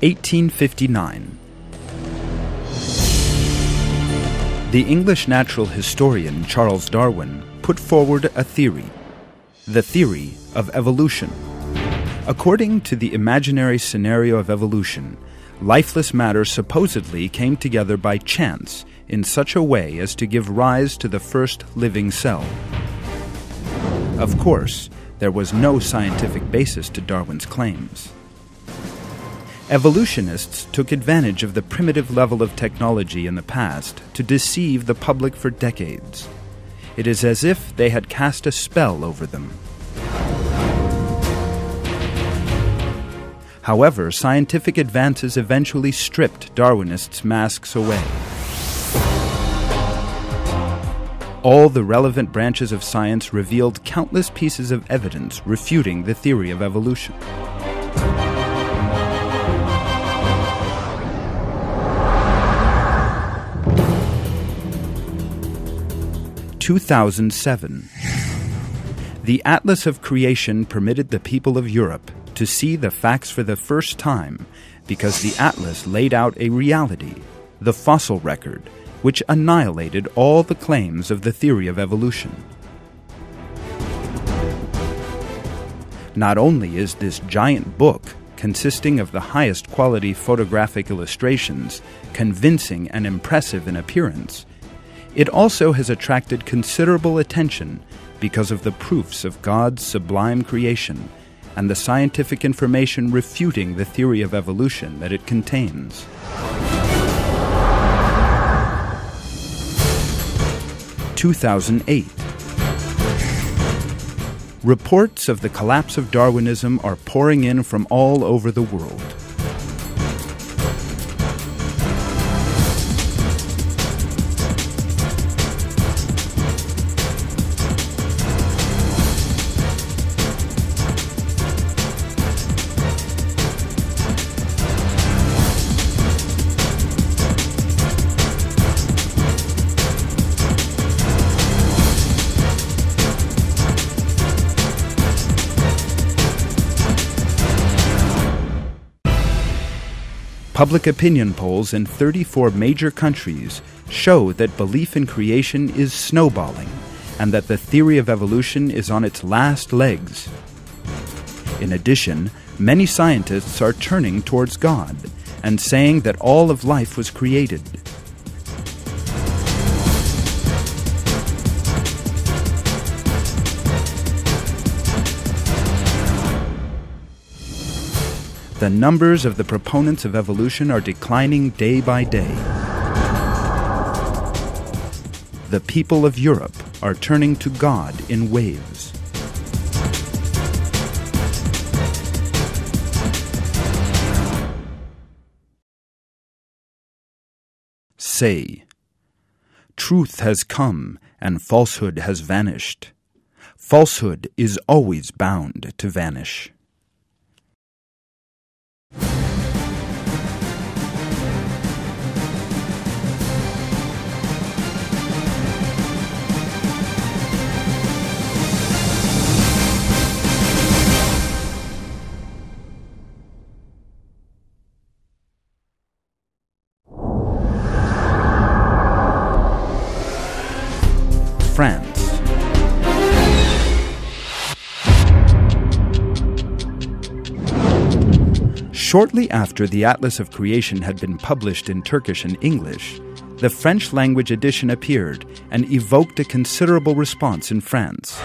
1859. The English natural historian Charles Darwin put forward a theory, the theory of evolution. According to the imaginary scenario of evolution, lifeless matter supposedly came together by chance in such a way as to give rise to the first living cell. Of course, there was no scientific basis to Darwin's claims. Evolutionists took advantage of the primitive level of technology in the past to deceive the public for decades. It is as if they had cast a spell over them. However, scientific advances eventually stripped Darwinists' masks away. All the relevant branches of science revealed countless pieces of evidence refuting the theory of evolution. 2007. The Atlas of Creation permitted the people of Europe to see the facts for the first time because the Atlas laid out a reality, the fossil record, which annihilated all the claims of the theory of evolution. Not only is this giant book, consisting of the highest quality photographic illustrations, convincing and impressive in appearance, it also has attracted considerable attention because of the proofs of God's sublime creation and the scientific information refuting the theory of evolution that it contains. In 2008. Reports of the collapse of Darwinism are pouring in from all over the world. Public opinion polls in 34 major countries show that belief in creation is snowballing and that the theory of evolution is on its last legs. In addition, many scientists are turning towards God and saying that all of life was created. The numbers of the proponents of evolution are declining day by day. The people of Europe are turning to God in waves. Say, truth has come and falsehood has vanished. Falsehood is always bound to vanish. France. Shortly after the Atlas of Creation had been published in Turkish and English, the French-language edition appeared and evoked a considerable response in France.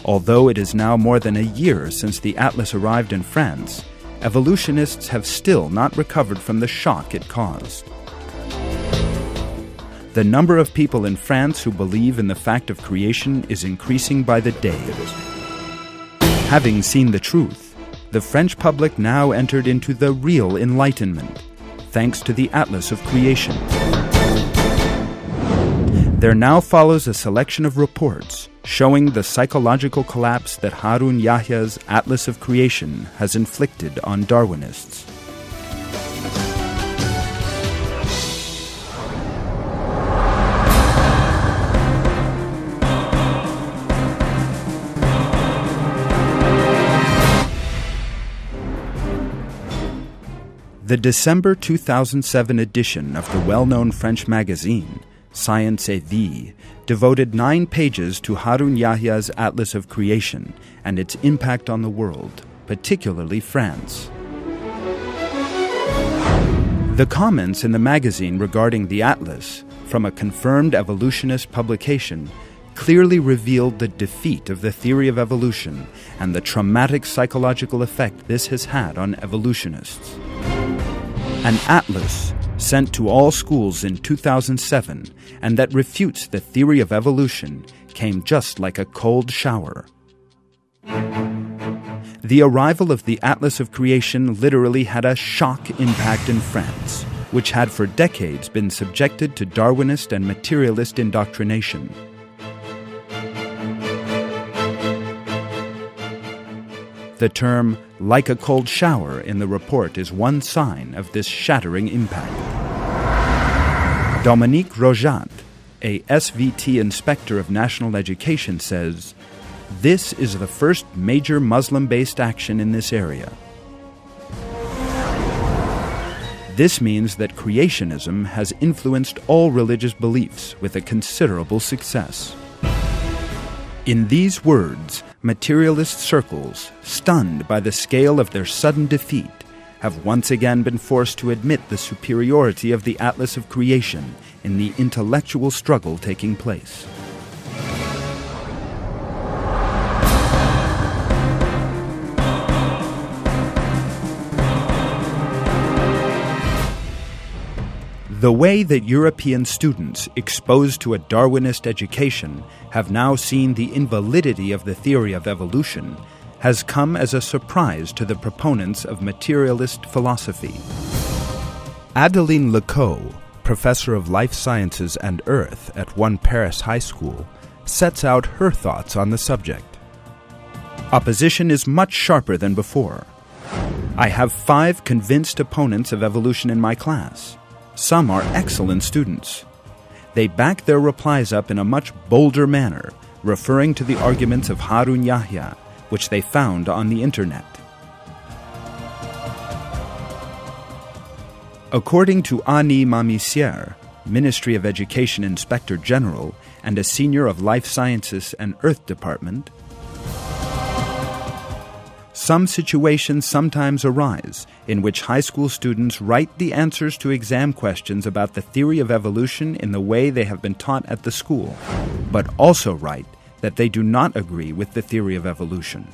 Although it is now more than a year since the Atlas arrived in France, evolutionists have still not recovered from the shock it caused. The number of people in France who believe in the fact of creation is increasing by the day. Having seen the truth, the French public now entered into the real enlightenment, thanks to the Atlas of Creation. There now follows a selection of reports showing the psychological collapse that Harun Yahya's Atlas of Creation has inflicted on Darwinists. The December 2007 edition of the well-known French magazine, Science et Vie, devoted 9 pages to Harun Yahya's Atlas of Creation and its impact on the world, particularly France. The comments in the magazine regarding the Atlas, from a confirmed evolutionist publication, clearly revealed the defeat of the theory of evolution and the traumatic psychological effect this has had on evolutionists. An atlas sent to all schools in 2007 and that refutes the theory of evolution came just like a cold shower. The arrival of the Atlas of Creation literally had a shock impact in France, which had for decades been subjected to Darwinist and materialist indoctrination. The term "like a cold shower" in the report is one sign of this shattering impact. Dominique Rojat, a SVT inspector of national education, says, "This is the first major Muslim-based action in this area. This means that creationism has influenced all religious beliefs with a considerable success." In these words, materialist circles, stunned by the scale of their sudden defeat, have once again been forced to admit the superiority of the Atlas of Creation in the intellectual struggle taking place. The way that European students exposed to a Darwinist education have now seen the invalidity of the theory of evolution has come as a surprise to the proponents of materialist philosophy. Adeline Lecoq, professor of life sciences and earth at one Paris high school, sets out her thoughts on the subject. Opposition is much sharper than before. I have 5 convinced opponents of evolution in my class. Some are excellent students. They back their replies up in a much bolder manner, referring to the arguments of Harun Yahya, which they found on the internet. According to Annie Mamissiere, Ministry of Education Inspector General and a senior of Life Sciences and Earth Department, some situations sometimes arise in which high school students write the answers to exam questions about the theory of evolution in the way they have been taught at the school, but also write that they do not agree with the theory of evolution.